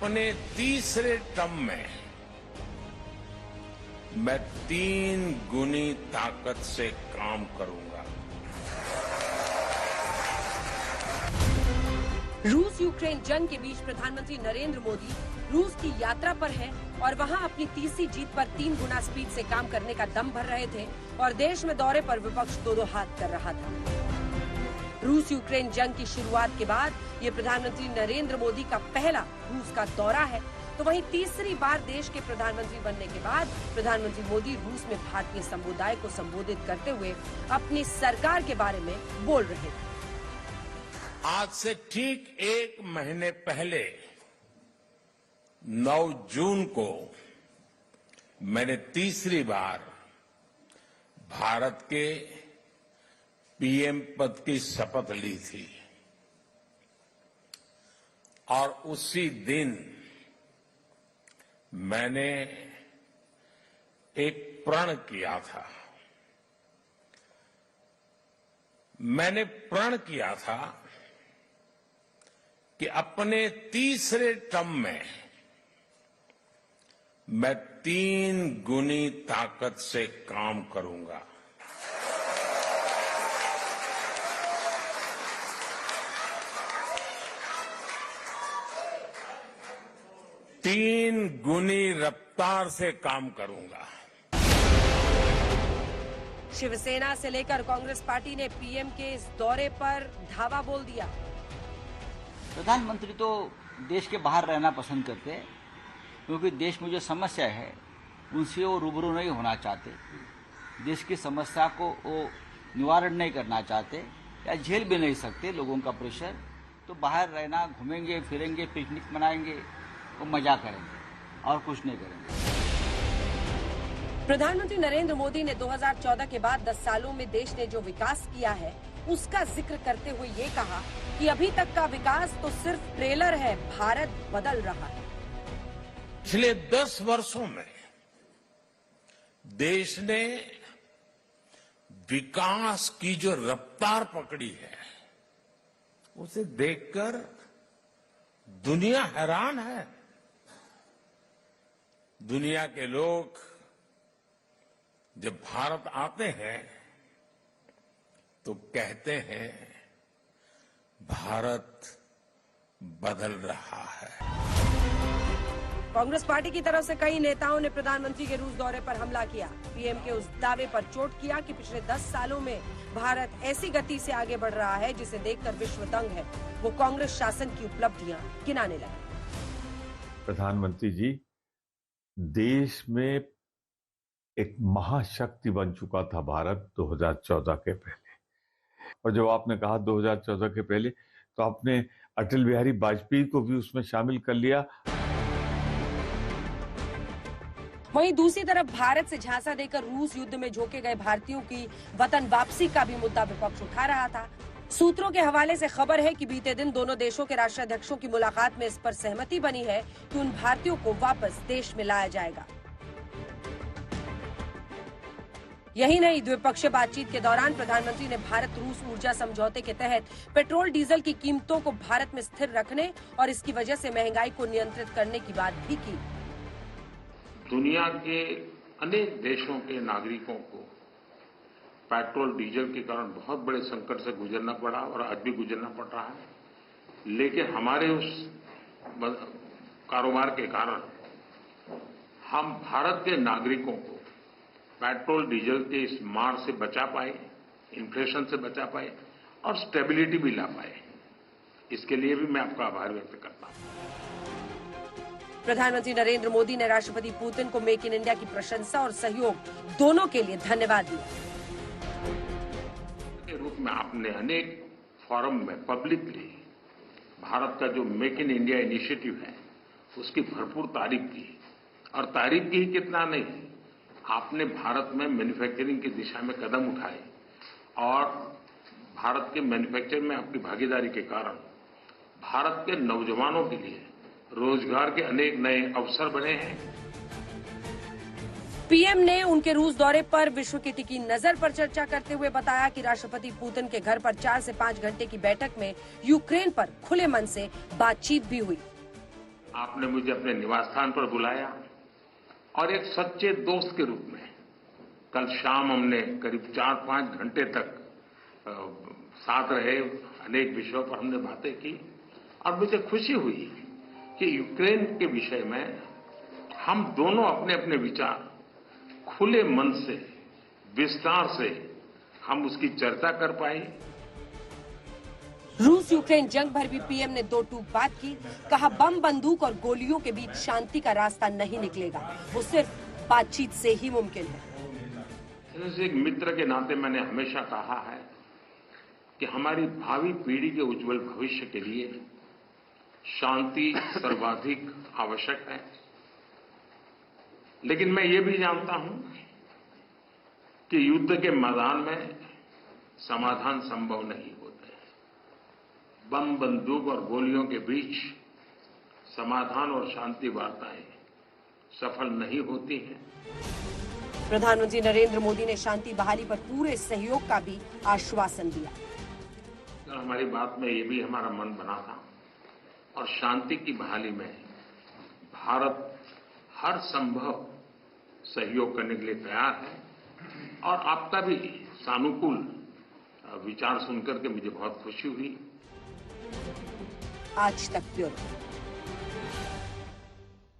अपने तीसरे टर्म में मैं 3 गुनी ताकत से काम करूंगा। रूस यूक्रेन जंग के बीच प्रधानमंत्री नरेंद्र मोदी रूस की यात्रा पर हैं और वहां अपनी तीसरी जीत पर 3 गुना स्पीड से काम करने का दम भर रहे थे और देश में दौरे पर विपक्ष दो हाथ कर रहा था। रूस यूक्रेन जंग की शुरुआत के बाद ये प्रधानमंत्री नरेंद्र मोदी का पहला रूस का दौरा है, तो वहीं तीसरी बार देश के प्रधानमंत्री बनने के बाद प्रधानमंत्री मोदी रूस में भारतीय समुदाय को संबोधित करते हुए अपनी सरकार के बारे में बोल रहे थे। आज से ठीक 1 महीने पहले 9 जून को मैंने तीसरी बार भारत के पीएम पद की शपथ ली थी और उसी दिन मैंने एक प्रण किया था। मैंने प्रण किया था कि अपने तीसरे टर्म में मैं 3 गुनी ताकत से काम करूंगा। तीन गुनी रफ्तार से काम करूंगा। शिवसेना से लेकर कांग्रेस पार्टी ने पीएम के इस दौरे पर धावा बोल दिया। प्रधानमंत्री तो देश के बाहर रहना पसंद करते हैं, क्योंकि देश में जो समस्या है उनसे वो रूबरू नहीं होना चाहते, देश की समस्या को वो निवारण नहीं करना चाहते या झेल भी नहीं सकते लोगों का प्रेशर। तो बाहर रहना, घूमेंगे फिरेंगे, पिकनिक मनाएंगे, वो मजा करेंगे और कुछ नहीं करेंगे। प्रधानमंत्री नरेंद्र मोदी ने 2014 के बाद 10 सालों में देश ने जो विकास किया है उसका जिक्र करते हुए ये कहा कि अभी तक का विकास तो सिर्फ ट्रेलर है, भारत बदल रहा है। पिछले 10 वर्षों में देश ने विकास की जो रफ्तार पकड़ी है उसे देखकर दुनिया हैरान है। दुनिया के लोग जब भारत आते हैं तो कहते हैं भारत बदल रहा है। कांग्रेस पार्टी की तरफ से कई नेताओं ने प्रधानमंत्री के रूस दौरे पर हमला किया। पीएम के उस दावे पर चोट किया कि पिछले 10 सालों में भारत ऐसी गति से आगे बढ़ रहा है जिसे देखकर विश्व दंग है। वो कांग्रेस शासन की उपलब्धियां गिनाने लगे। प्रधानमंत्री जी, देश में एक महाशक्ति बन चुका था भारत 2014 के पहले, और जब आपने कहा 2014 के पहले तो आपने अटल बिहारी वाजपेयी को भी उसमें शामिल कर लिया। वहीं दूसरी तरफ भारत से झांसा देकर रूस युद्ध में झोंके गए भारतीयों की वतन वापसी का भी मुद्दा विपक्ष उठा रहा था। सूत्रों के हवाले से खबर है कि बीते दिन दोनों देशों के राष्ट्राध्यक्षों की मुलाकात में इस पर सहमति बनी है कि उन भारतीयों को वापस देश में लाया जाएगा। यही नहीं, द्विपक्षीय बातचीत के दौरान प्रधानमंत्री ने भारत रूस ऊर्जा समझौते के तहत पेट्रोल डीजल की कीमतों को भारत में स्थिर रखने और इसकी वजह से महंगाई को नियंत्रित करने की बात भी की। दुनिया के अनेक देशों के नागरिकों को पेट्रोल डीजल के कारण बहुत बड़े संकट से गुजरना पड़ा और आज भी गुजरना पड़ रहा है, लेकिन हमारे उस कारोबार के कारण हम भारत के नागरिकों को पेट्रोल डीजल के इस मार से बचा पाए, इन्फ्लेशन से बचा पाए और स्टेबिलिटी भी ला पाए। इसके लिए भी मैं आपका आभार व्यक्त करता हूं। प्रधानमंत्री नरेंद्र मोदी ने राष्ट्रपति पुतिन को मेक इन इंडिया की प्रशंसा और सहयोग दोनों के लिए धन्यवाद दिया। के रूप में आपने अनेक फोरम में पब्लिकली भारत का जो मेक इन इंडिया इनिशिएटिव है उसकी भरपूर तारीफ की, और तारीफ की ही कितना नहीं, आपने भारत में मैन्युफैक्चरिंग की दिशा में कदम उठाए और भारत के मैन्युफैक्चरिंग में आपकी भागीदारी के कारण भारत के नौजवानों के लिए रोजगार के अनेक नए अवसर बने हैं। पीएम ने उनके रूस दौरे पर विश्व की टिकी नजर पर चर्चा करते हुए बताया कि राष्ट्रपति पुतिन के घर पर 4 से 5 घंटे की बैठक में यूक्रेन पर खुले मन से बातचीत भी हुई। आपने मुझे अपने निवास स्थान पर बुलाया और एक सच्चे दोस्त के रूप में कल शाम हमने करीब 4-5 घंटे तक साथ रहे, अनेक विषयों पर हमने बातें की और मुझे खुशी हुई कि यूक्रेन के विषय में हम दोनों अपने अपने विचार खुले मन से, विस्तार से हम उसकी चर्चा कर पाए। रूस यूक्रेन जंग भर भी पीएम ने दो टूक बात की, कहा बम, बंदूक और गोलियों के बीच शांति का रास्ता नहीं निकलेगा, वो सिर्फ बातचीत से ही मुमकिन है। एक मित्र के नाते मैंने हमेशा कहा है कि हमारी भावी पीढ़ी के उज्जवल भविष्य के लिए शांति सर्वाधिक आवश्यक है, लेकिन मैं ये भी जानता हूं कि युद्ध के मैदान में समाधान संभव नहीं होते। बम, बंदूक और गोलियों के बीच समाधान और शांति वार्ताएं सफल नहीं होती हैं। प्रधानमंत्री नरेंद्र मोदी ने शांति बहाली पर पूरे सहयोग का भी आश्वासन दिया। हमारी बात में ये भी हमारा मन बना था और शांति की बहाली में भारत हर संभव सहयोग करने के लिए तैयार है और आपका भी सानुकूल विचार सुनकर के मुझे बहुत खुशी हुई। आज तक ब्यूरो।